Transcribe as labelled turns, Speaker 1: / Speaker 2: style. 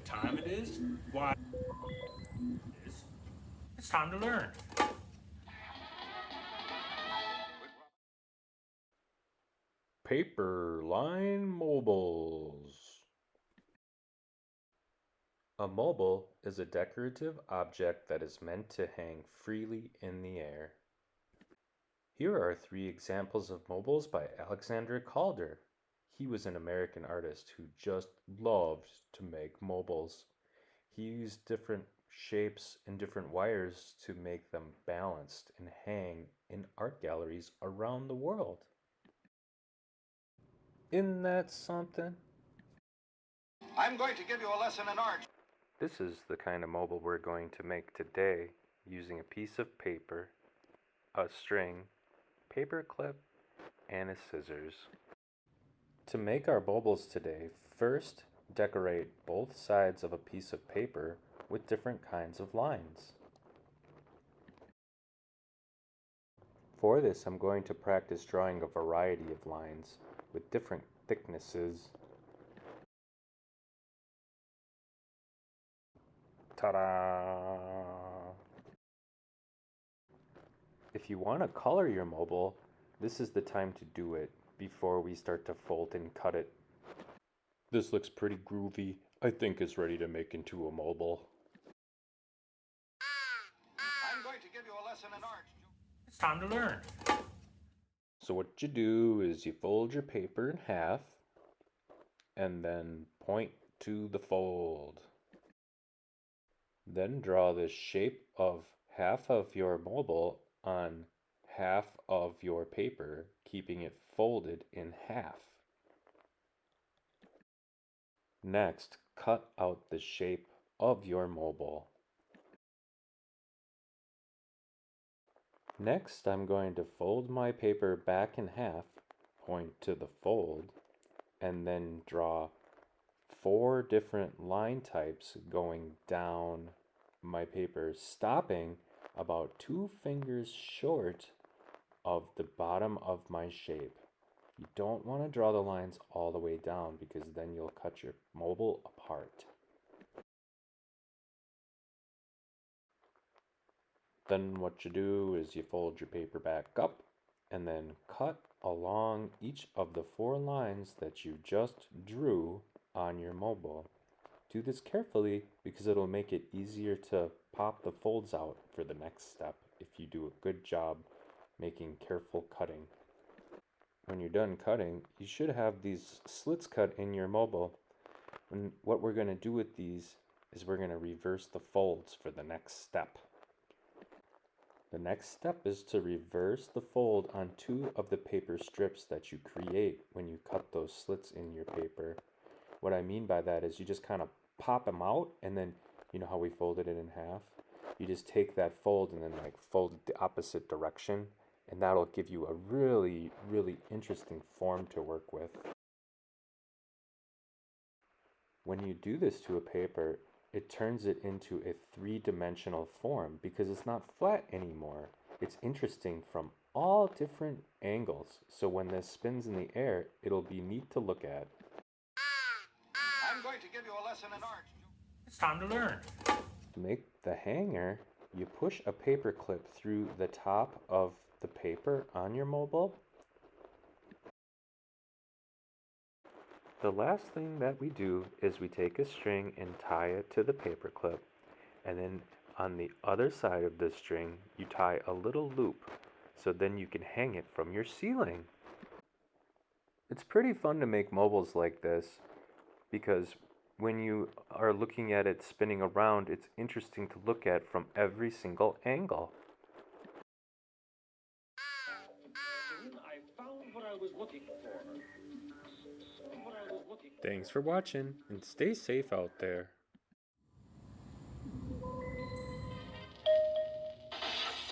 Speaker 1: what time it is, why it is. It's time to learn.
Speaker 2: Paper line mobiles. A mobile is a decorative object that is meant to hang freely in the air. Here are 3 examples of mobiles by Alexander Calder. He was an American artist who just loved to make mobiles. He used different shapes and different wires to make them balanced and hang in art galleries around the world. Isn't that something?
Speaker 3: I'm going to give you a lesson in art.
Speaker 2: This is the kind of mobile we're going to make today using a piece of paper, a string, paper clip, and a scissors. To make our mobiles today, first decorate both sides of a piece of paper with different kinds of lines. For this, I'm going to practice drawing a variety of lines with different thicknesses. Ta-da! If you want to color your mobile, this is the time to do it before we start to fold and cut it. This looks pretty groovy. I think it's ready to make into a mobile.
Speaker 3: I'm going to give you a lesson in art.
Speaker 1: It's time to learn.
Speaker 2: So what you do is you fold your paper in half and then point to the fold. Then draw the shape of half of your mobile on half of your paper, keeping it folded in half. Next, cut out the shape of your mobile. Next, I'm going to fold my paper back in half, point to the fold, and then draw 4 different line types going down my paper, stopping about 2 fingers short of the bottom of my shape. You don't want to draw the lines all the way down because then you'll cut your mobile apart. Then what you do is you fold your paper back up and then cut along each of the 4 lines that you just drew on your mobile. Do this carefully because it'll make it easier to pop the folds out for the next step if you do a good job making careful cutting. When you're done cutting, you should have these slits cut in your mobile. And what we're going to do with these is we're going to reverse the folds for the next step. The next step is to reverse the fold on 2 of the paper strips that you create when you cut those slits in your paper. What I mean by that is you just kind of pop them out, and then you know how we folded it in half? You just take that fold and then like fold it the opposite direction, and that'll give you a really, really interesting form to work with. When you do this to a paper, it turns it into a 3-dimensional form because it's not flat anymore. It's interesting from all different angles, so when this spins in the air, it'll be neat to look at.
Speaker 3: I'm going to give you a lesson in art.
Speaker 1: It's time to learn.
Speaker 2: To make the hanger, you push a paper clip through the top of the paper on your mobile. The last thing that we do is we take a string and tie it to the paper clip, and then on the other side of the string you tie a little loop so then you can hang it from your ceiling. It's pretty fun to make mobiles like this because when you are looking at it spinning around, it's interesting to look at from every single angle.
Speaker 4: I found what I was looking for.
Speaker 2: Thanks for watching and stay safe out there.